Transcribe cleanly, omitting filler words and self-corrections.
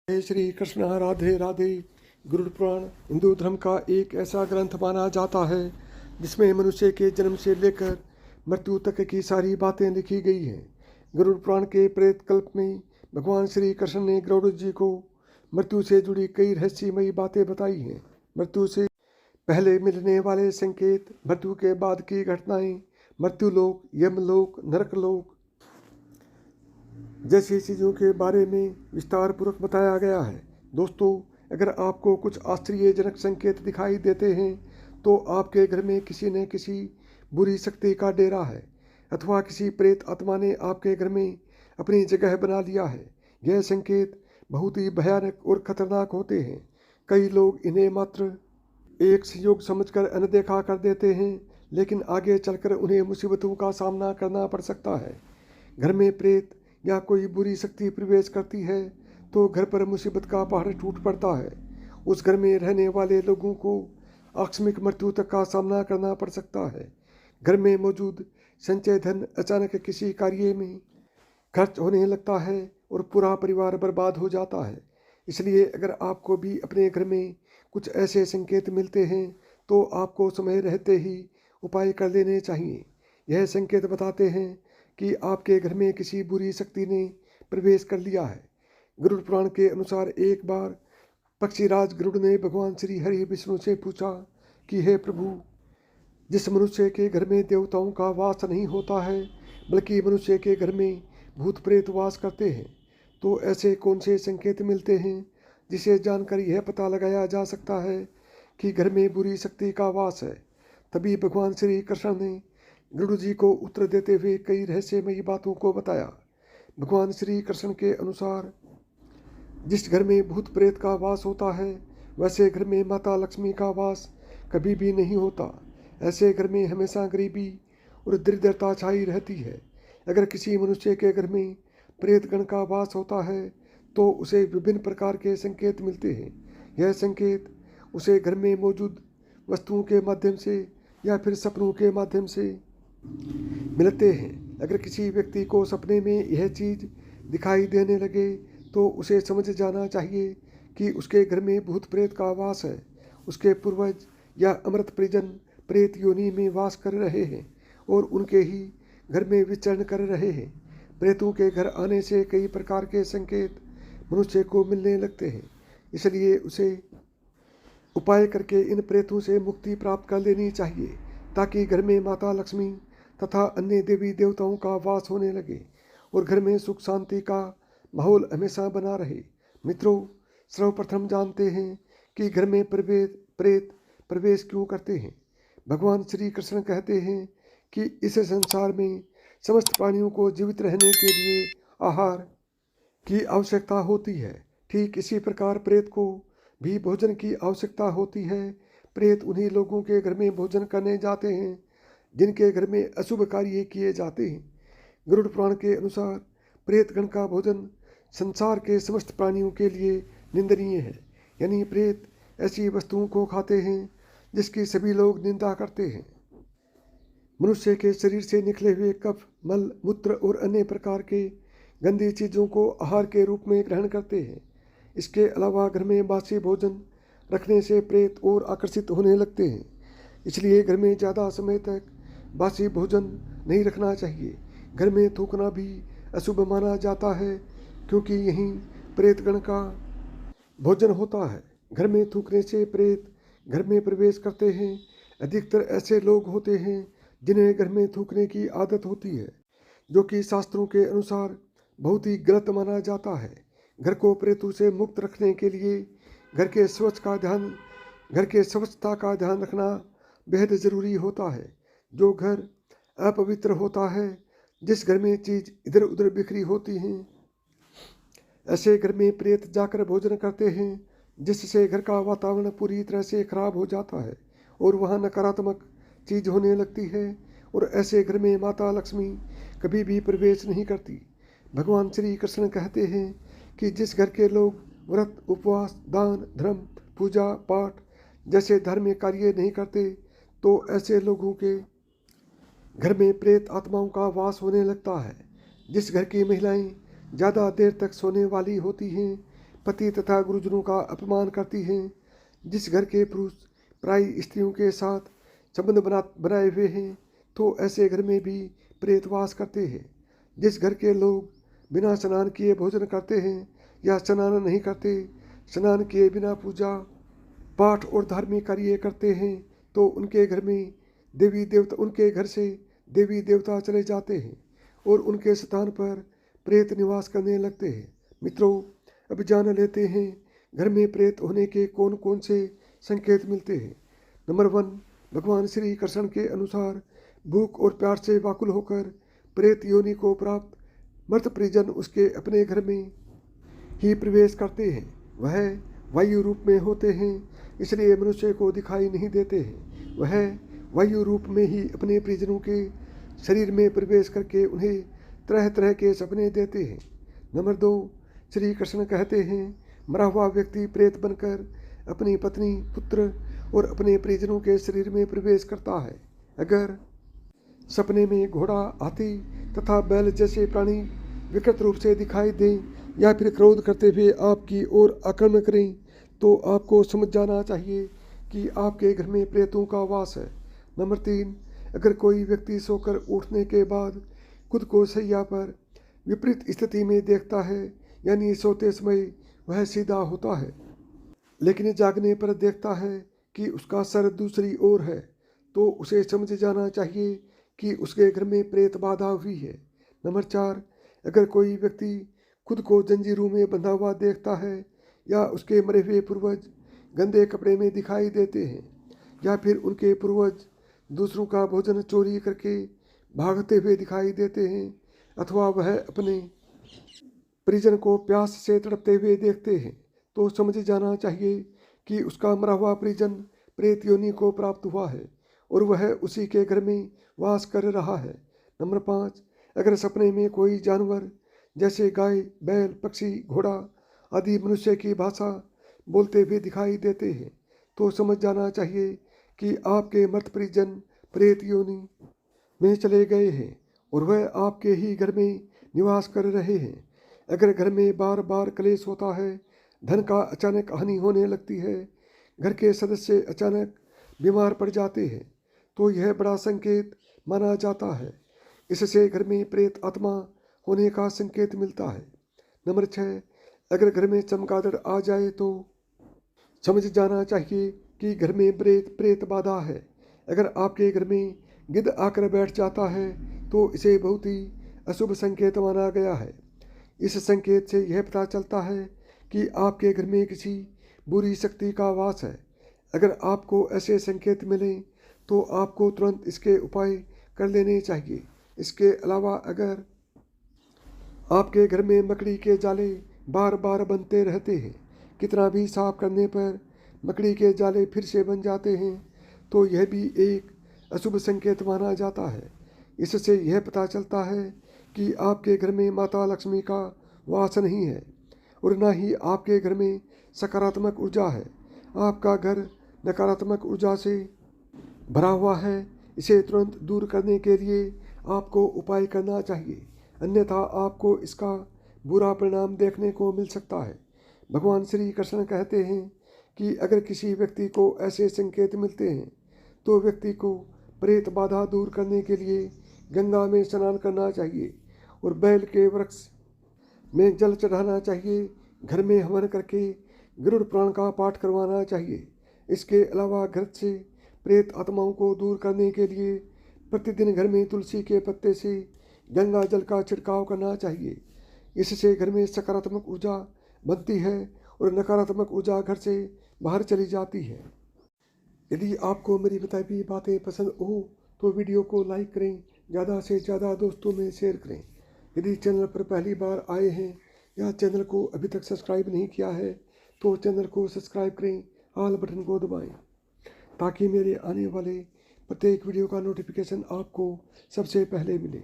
जय श्री कृष्ण। राधे राधे। गुरु पुराण हिंदू धर्म का एक ऐसा ग्रंथ माना जाता है जिसमें मनुष्य के जन्म से लेकर मृत्यु तक की सारी बातें लिखी गई हैं। गुरु पुराण के प्रेत कल्प में भगवान श्री कृष्ण ने गरुड़ जी को मृत्यु से जुड़ी कई रहस्यमयी बातें बताई हैं। मृत्यु से पहले मिलने वाले संकेत, मृत्यु के बाद की घटनाएं, मृत्युलोक, यमलोक, नरकलोक जैसी चीज़ों के बारे में विस्तार पूर्वक बताया गया है। दोस्तों, अगर आपको कुछ आश्चर्यजनक संकेत दिखाई देते हैं तो आपके घर में किसी न किसी बुरी शक्ति का डेरा है अथवा किसी प्रेत आत्मा ने आपके घर में अपनी जगह बना लिया है। यह संकेत बहुत ही भयानक और खतरनाक होते हैं। कई लोग इन्हें मात्र एक संयोग समझकर अनदेखा कर देते हैं, लेकिन आगे चलकर उन्हें मुसीबतों का सामना करना पड़ सकता है। घर में प्रेत या कोई बुरी शक्ति प्रवेश करती है तो घर पर मुसीबत का पहाड़ टूट पड़ता है। उस घर में रहने वाले लोगों को आकस्मिक मृत्यु तक का सामना करना पड़ सकता है। घर में मौजूद संचय धन अचानक किसी कार्य में खर्च होने लगता है और पूरा परिवार बर्बाद हो जाता है। इसलिए अगर आपको भी अपने घर में कुछ ऐसे संकेत मिलते हैं तो आपको समय रहते ही उपाय कर लेने चाहिए। यह संकेत बताते हैं कि आपके घर में किसी बुरी शक्ति ने प्रवेश कर लिया है। गरुड़ पुराण के अनुसार एक बार पक्षीराज गरुड़ ने भगवान श्री हरि विष्णु से पूछा कि हे प्रभु, जिस मनुष्य के घर में देवताओं का वास नहीं होता है बल्कि मनुष्य के घर में भूत प्रेत वास करते हैं, तो ऐसे कौन से संकेत मिलते हैं जिसे जानकर यह पता लगाया जा सकता है कि घर में बुरी शक्ति का वास है। तभी भगवान श्री कृष्ण ने गरुड़ जी को उत्तर देते हुए कई रहस्यमयी बातों को बताया। भगवान श्री कृष्ण के अनुसार जिस घर में भूत प्रेत का वास होता है वैसे घर में माता लक्ष्मी का वास कभी भी नहीं होता। ऐसे घर में हमेशा गरीबी और दरिद्रता छाई रहती है। अगर किसी मनुष्य के घर में प्रेत गण का वास होता है तो उसे विभिन्न प्रकार के संकेत मिलते हैं। यह संकेत उसे घर में मौजूद वस्तुओं के माध्यम से या फिर सपनों के माध्यम से मिलते हैं। अगर किसी व्यक्ति को सपने में यह चीज़ दिखाई देने लगे तो उसे समझ जाना चाहिए कि उसके घर में भूत प्रेत का वास है। उसके पूर्वज या अमृत परिजन प्रेत योनि में वास कर रहे हैं और उनके ही घर में विचरण कर रहे हैं। प्रेतों के घर आने से कई प्रकार के संकेत मनुष्य को मिलने लगते हैं, इसलिए उसे उपाय करके इन प्रेतों से मुक्ति प्राप्त कर लेनी चाहिए ताकि घर में माता लक्ष्मी तथा अन्य देवी देवताओं का वास होने लगे और घर में सुख शांति का माहौल हमेशा बना रहे। मित्रों, सर्वप्रथम जानते हैं कि घर में प्रेत प्रवेश क्यों करते हैं। भगवान श्री कृष्ण कहते हैं कि इस संसार में समस्त प्राणियों को जीवित रहने के लिए आहार की आवश्यकता होती है। ठीक इसी प्रकार प्रेत को भी भोजन की आवश्यकता होती है। प्रेत उन्हीं लोगों के घर में भोजन करने जाते हैं जिनके घर में अशुभ कार्य किए जाते हैं। गरुड़ पुराण के अनुसार प्रेतगण का भोजन संसार के समस्त प्राणियों के लिए निंदनीय है। यानी प्रेत ऐसी वस्तुओं को खाते हैं जिसकी सभी लोग निंदा करते हैं। मनुष्य के शरीर से निकले हुए कफ, मल, मूत्र और अन्य प्रकार के गंदी चीज़ों को आहार के रूप में ग्रहण करते हैं। इसके अलावा घर में बासी भोजन रखने से प्रेत और आकर्षित होने लगते हैं। इसलिए घर में ज़्यादा समय तक बासी भोजन नहीं रखना चाहिए। घर में थूकना भी अशुभ माना जाता है क्योंकि यहीं प्रेतगण का भोजन होता है। घर में थूकने से प्रेत घर में प्रवेश करते हैं। अधिकतर ऐसे लोग होते हैं जिन्हें घर में थूकने की आदत होती है, जो कि शास्त्रों के अनुसार बहुत ही गलत माना जाता है। घर को प्रेतों से मुक्त रखने के लिए घर के स्वच्छता का ध्यान रखना बेहद ज़रूरी होता है। जो घर अपवित्र होता है, जिस घर में चीज़ इधर उधर बिखरी होती हैं, ऐसे घर में प्रेत जाकर भोजन करते हैं, जिससे घर का वातावरण पूरी तरह से खराब हो जाता है और वहाँ नकारात्मक चीज़ होने लगती है और ऐसे घर में माता लक्ष्मी कभी भी प्रवेश नहीं करती। भगवान श्री कृष्ण कहते हैं कि जिस घर के लोग व्रत, उपवास, दान, धर्म, पूजा पाठ जैसे धार्मिक कार्य नहीं करते तो ऐसे लोगों के घर में प्रेत आत्माओं का वास होने लगता है। जिस घर की महिलाएं ज़्यादा देर तक सोने वाली होती हैं, पति तथा गुरुजनों का अपमान करती हैं। जिस घर के पुरुष पराई स्त्रियों के साथ संबंध बनाए हुए हैं तो ऐसे घर में भी प्रेत वास करते हैं। जिस घर के लोग बिना स्नान किए भोजन करते हैं या स्नान नहीं करते, स्नान किए बिना पूजा पाठ और धार्मिक कार्य करते हैं तो उनके घर से देवी देवता चले जाते हैं और उनके स्थान पर प्रेत निवास करने लगते हैं। मित्रों, अब जान लेते हैं घर में प्रेत होने के कौन कौन से संकेत मिलते हैं। नंबर 1, भगवान श्री कृष्ण के अनुसार भूख और प्यार से व्याकुल होकर प्रेत योनि को प्राप्त मृत परिजन उसके अपने घर में ही प्रवेश करते हैं। वह वायु रूप में होते हैं, इसलिए मनुष्य को दिखाई नहीं देते हैं। वह वायु रूप में ही अपने परिजनों के शरीर में प्रवेश करके उन्हें तरह तरह के सपने देते हैं। नंबर 2, श्री कृष्ण कहते हैं मरा हुआ व्यक्ति प्रेत बनकर अपनी पत्नी, पुत्र और अपने परिजनों के शरीर में प्रवेश करता है। अगर सपने में घोड़ा, हाथी तथा बैल जैसे प्राणी विकृत रूप से दिखाई दें या फिर क्रोध करते हुए आपकी ओर आक्रमण करें तो आपको समझ जाना चाहिए कि आपके घर में प्रेतों का वास है। नंबर 3, अगर कोई व्यक्ति सोकर उठने के बाद खुद को शैया पर विपरीत स्थिति में देखता है, यानी सोते समय वह सीधा होता है लेकिन जागने पर देखता है कि उसका सर दूसरी ओर है, तो उसे समझ जाना चाहिए कि उसके घर में प्रेत बाधा हुई है। नंबर 4, अगर कोई व्यक्ति खुद को जंजीरों में बंधा हुआ देखता है या उसके मरे हुए पूर्वज गंदे कपड़े में दिखाई देते हैं या फिर उनके पूर्वज दूसरों का भोजन चोरी करके भागते हुए दिखाई देते हैं अथवा वह अपने परिजन को प्यास से तड़पते हुए देखते हैं तो समझ जाना चाहिए कि उसका मरा हुआ परिजन प्रेत योनि को प्राप्त हुआ है और वह उसी के घर में वास कर रहा है। नंबर 5, अगर सपने में कोई जानवर जैसे गाय, बैल, पक्षी, घोड़ा आदि मनुष्य की भाषा बोलते हुए दिखाई देते हैं तो समझ जाना चाहिए कि आपके मृत परिजन प्रेत योनि में चले गए हैं और वह आपके ही घर में निवास कर रहे हैं। अगर घर में बार बार क्लेश होता है, धन का अचानक हानि होने लगती है, घर के सदस्य अचानक बीमार पड़ जाते हैं तो यह बड़ा संकेत माना जाता है। इससे घर में प्रेत आत्मा होने का संकेत मिलता है। नंबर 6, अगर घर में चमगादड़ आ जाए तो समझ जाना चाहिए कि घर में प्रेत बाधा है। अगर आपके घर में गिद्ध आकर बैठ जाता है तो इसे बहुत ही अशुभ संकेत माना गया है। इस संकेत से यह पता चलता है कि आपके घर में किसी बुरी शक्ति का वास है। अगर आपको ऐसे संकेत मिलें तो आपको तुरंत इसके उपाय कर लेने चाहिए। इसके अलावा अगर आपके घर में मकड़ी के जाले बार बार बनते रहते हैं, कितना भी साफ करने पर मकड़ी के जाले फिर से बन जाते हैं तो यह भी एक अशुभ संकेत माना जाता है। इससे यह पता चलता है कि आपके घर में माता लक्ष्मी का वास नहीं है और न ही आपके घर में सकारात्मक ऊर्जा है। आपका घर नकारात्मक ऊर्जा से भरा हुआ है। इसे तुरंत दूर करने के लिए आपको उपाय करना चाहिए, अन्यथा आपको इसका बुरा परिणाम देखने को मिल सकता है। भगवान श्री कृष्ण कहते हैं कि अगर किसी व्यक्ति को ऐसे संकेत मिलते हैं तो व्यक्ति को प्रेत बाधा दूर करने के लिए गंगा में स्नान करना चाहिए और बैल के वृक्ष में जल चढ़ाना चाहिए। घर में हवन करके गरुड़ पुराण का पाठ करवाना चाहिए। इसके अलावा घर से प्रेत आत्माओं को दूर करने के लिए प्रतिदिन घर में तुलसी के पत्ते से गंगा जल का छिड़काव करना चाहिए। इससे घर में सकारात्मक ऊर्जा बनती है और नकारात्मक ऊर्जा घर से बाहर चली जाती है। यदि आपको मेरी बताई हुई बातें पसंद हो तो वीडियो को लाइक करें, ज़्यादा से ज़्यादा दोस्तों में शेयर करें। यदि चैनल पर पहली बार आए हैं या चैनल को अभी तक सब्सक्राइब नहीं किया है तो चैनल को सब्सक्राइब करें, ऑल बटन को दबाएं ताकि मेरे आने वाले प्रत्येक वीडियो का नोटिफिकेशन आपको सबसे पहले मिले।